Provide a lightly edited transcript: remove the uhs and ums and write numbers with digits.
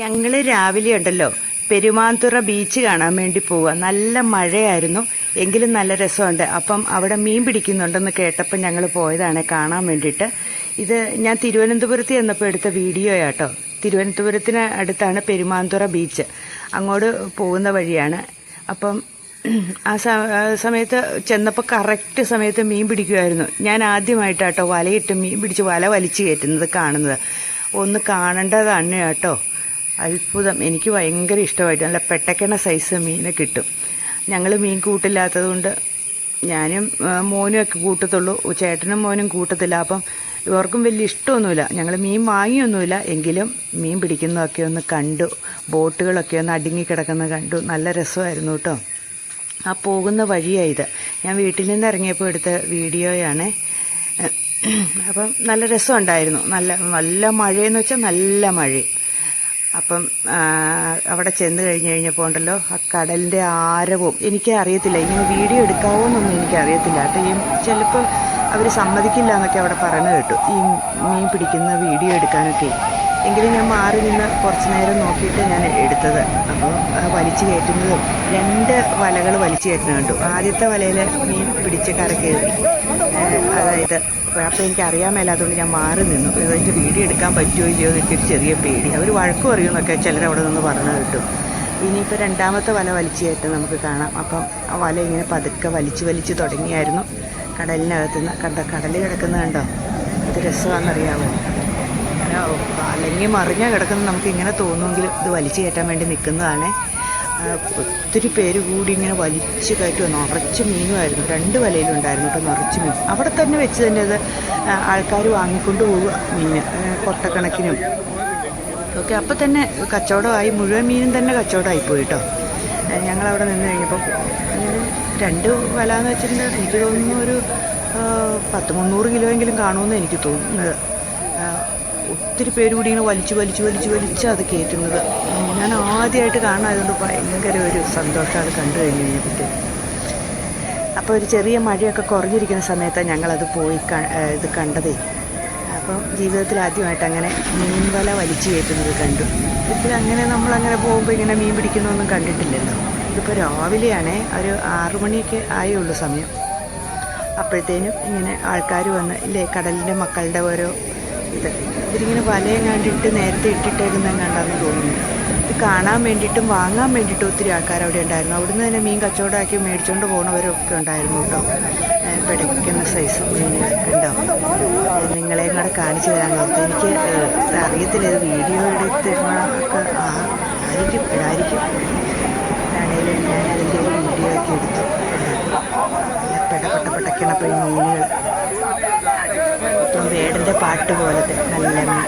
ഞങ്ങൾ രാവിലെ ഉണ്ടല്ലോ പെരുമാന്തുറ ബീച്ച് കാണാൻ വേണ്ടി പോവുക. നല്ല മഴയായിരുന്നു, എങ്കിലും നല്ല രസമുണ്ട്. അപ്പം അവിടെ മീൻ പിടിക്കുന്നുണ്ടെന്ന് കേട്ടപ്പോൾ ഞങ്ങൾ പോയതാണ് കാണാൻ വേണ്ടിയിട്ട്. ഇത് ഞാൻ തിരുവനന്തപുരത്ത് ചെന്നപ്പോൾ എടുത്ത വീഡിയോ ആട്ടോ. തിരുവനന്തപുരത്തിന് അടുത്താണ് പെരുമാന്തുറ ബീച്ച്. അങ്ങോട്ട് പോകുന്ന വഴിയാണ്. അപ്പം ആ സമയത്ത് ചെന്നപ്പോൾ കറക്റ്റ് സമയത്ത് മീൻ പിടിക്കുമായിരുന്നു. ഞാൻ ആദ്യമായിട്ടാട്ടോ വലയിട്ട് മീൻ പിടിച്ച് വല വലിച്ചു കയറ്റുന്നത് കാണുന്നത്. ഒന്ന് കാണേണ്ടതാണ് കേട്ടോ. അത്ഭുതം. എനിക്ക് ഭയങ്കര ഇഷ്ടമായിട്ട് നല്ല പെട്ടക്കണ സൈസ് മീനെ കിട്ടും. ഞങ്ങൾ മീൻ കൂട്ടില്ലാത്തത് കൊണ്ട് ഞാനും മോനും ഒക്കെ കൂട്ടത്തുള്ളൂ, ചേട്ടനും മോനും കൂട്ടത്തില്ല. അപ്പം ഇവർക്കും വലിയ ഇഷ്ടമൊന്നുമില്ല. ഞങ്ങൾ മീൻ വാങ്ങിയൊന്നുമില്ല, എങ്കിലും മീൻ പിടിക്കുന്നതൊക്കെ ഒന്ന് കണ്ടു. ബോട്ടുകളൊക്കെ ഒന്ന് അടുങ്ങിക്കിടക്കുന്നത് കണ്ടു. നല്ല രസമായിരുന്നു കേട്ടോ. ആ പോകുന്ന വഴിയായത്. ഞാൻ വീട്ടിൽ നിന്ന് ഇറങ്ങിയപ്പോൾ എടുത്ത വീഡിയോയാണ്. അപ്പം നല്ല രസമുണ്ടായിരുന്നു. നല്ല മഴയെന്ന് വെച്ചാൽ നല്ല മഴയും. അപ്പം അവിടെ ചെന്ന് കഴിഞ്ഞപ്പോൾ ഉണ്ടല്ലോ ആ കടലിൻ്റെ ആരവും എനിക്ക് അറിയത്തില്ല. ഇങ്ങനെ വീഡിയോ എടുക്കാവോന്നൊന്നും എനിക്കറിയത്തില്ല കേട്ടോ. ഈ ചിലപ്പോൾ അവർ സമ്മതിക്കില്ല എന്നൊക്കെ അവിടെ പറഞ്ഞു കേട്ടു, ഈ മീൻ പിടിക്കുന്ന വീഡിയോ എടുക്കാനൊക്കെ. എങ്കിലും ഞാൻ മാറി നിന്ന് കുറച്ച് നേരം നോക്കിയിട്ട് ഞാൻ എടുത്തത്. അപ്പോൾ വലിച്ചു കയറ്റുന്നതും 2 വലകൾ വലിച്ചു കയറ്റുന്നത് കണ്ടു. ആദ്യത്തെ വലയിൽ മീൻ പിടിച്ച് കരക്കയറി. അതായത് അപ്പോൾ എനിക്കറിയാൻ മേലാത്തതുകൊണ്ട് ഞാൻ മാറി നിന്നു. എനിക്ക് വീഡിയോ എടുക്കാൻ പറ്റുമോ ഇല്ലയോ എന്നൊക്കെ ഒരു ചെറിയ പേടി. അവർ വഴക്ക് പറയുമെന്നൊക്കെ ചിലരവിടെ നിന്ന് പറഞ്ഞു കിട്ടും. ഇനിയിപ്പോൾ 2ാമത്തെ വല വലിച്ചു കയറ്റം നമുക്ക് കാണാം. അപ്പം ആ വല ഇങ്ങനെ പതുക്കെ വലിച്ചു തുടങ്ങിയായിരുന്നു. കടലിനകത്തുനിന്ന് കടൽ കിടക്കുന്നത് കണ്ടോ, ഇത് രസമാണെന്നറിയാമോ. അല്ലെങ്കിൽ മറിഞ്ഞാൽ കിടക്കുന്നത് നമുക്ക് ഇങ്ങനെ തോന്നുമെങ്കിലും ഇത് വലിച്ചു കയറ്റാൻ വേണ്ടി നിൽക്കുന്നതാണ്. ഒത്തിരി പേര് കൂടി ഇങ്ങനെ വലിച്ചു കയറ്റുക. നിറച്ച് മീനുമായിരുന്നു. 2 വലയിലുണ്ടായിരുന്നു കേട്ടോ, നിറച്ച് മീൻ. അവിടെ തന്നെ വെച്ച് തന്നെ അത് ആൾക്കാർ വാങ്ങിക്കൊണ്ട് പോവുക മീൻ കൊട്ടക്കണക്കിനും ഓക്കെ. അപ്പം തന്നെ കച്ചവടമായി, മുഴുവൻ മീനും തന്നെ കച്ചവടമായിപ്പോയി കേട്ടോ. ഞങ്ങളവിടെ നിന്ന് കഴിഞ്ഞപ്പോൾ 2 വല എന്ന് വെച്ചിട്ടുണ്ടെങ്കിൽ എനിക്ക് തോന്നുന്നു ഒരു 100-300 കിലോയെങ്കിലും കാണുമെന്ന് എനിക്ക് തോന്നുന്നത്. ഒത്തിരി പേര് കൂടി ഇങ്ങനെ വലിച്ച് അത് കയറ്റുന്നത് ഞാൻ ആദ്യമായിട്ട് കാണാമായതുകൊണ്ട് ഭയങ്കര ഒരു സന്തോഷം അത് കണ്ടു കഴിഞ്ഞപ്പോൾ. അപ്പോൾ ഒരു ചെറിയ മഴയൊക്കെ കുറഞ്ഞിരിക്കുന്ന സമയത്താണ് ഞങ്ങളത് പോയി ഇത് കണ്ടതേ. അപ്പം ജീവിതത്തിൽ ആദ്യമായിട്ട് അങ്ങനെ മീൻ വല വലിച്ചു കയറ്റുന്നത് കണ്ടു. ഇതിലങ്ങനെ നമ്മളങ്ങനെ പോകുമ്പോൾ ഇങ്ങനെ മീൻ പിടിക്കുന്നതൊന്നും കണ്ടിട്ടില്ലല്ലോ. ഇതിപ്പോൾ രാവിലെയാണേ, ഒരു 6 മണിയൊക്കെ ആയുള്ളൂ സമയം. അപ്പോഴത്തേനും ഇങ്ങനെ ആൾക്കാർ വന്ന് ഇല്ലേ കടലിൻ്റെ മക്കളുടെ ഓരോ ഇവരിങ്ങനെ വലയും കണ്ടിട്ട് നേരത്തെ ഇട്ടിട്ടേക്കുന്നതും കണ്ടാന്ന് തോന്നുന്നു. ഇത് കാണാൻ വേണ്ടിയിട്ടും വാങ്ങാൻ വേണ്ടിയിട്ടും ഒത്തിരി ആൾക്കാർ അവിടെ ഉണ്ടായിരുന്നു. അവിടുന്ന് തന്നെ മീൻ കച്ചവടമാക്കി മേടിച്ചുകൊണ്ട് പോകുന്നവരൊക്കെ ഉണ്ടായിരുന്നു കേട്ടോ. പിടയ്ക്കുന്ന സൈസ് മീനുകൾ ഉണ്ടോ. നിങ്ങളെയും കൂടെ കാണിച്ചു തരാൻ ഓർത്ത്. എനിക്ക് അറിയത്തില്ല, ഇത് വീഡിയോ എടുത്തിരുന്നൊക്കെ ആയിരിക്കും ഇടായിരിക്കും. ആണെങ്കിലും ഞാൻ അതിൻ്റെ ഒരു വീഡിയോ ഒക്കെ എടുത്തു. പിടയ്ക്കണപ്പോൾ ഈ മീനുകൾ ഇപ്പം വേടൻ്റെ പാട്ട് പോലത്തെ നല്ല മീൻ.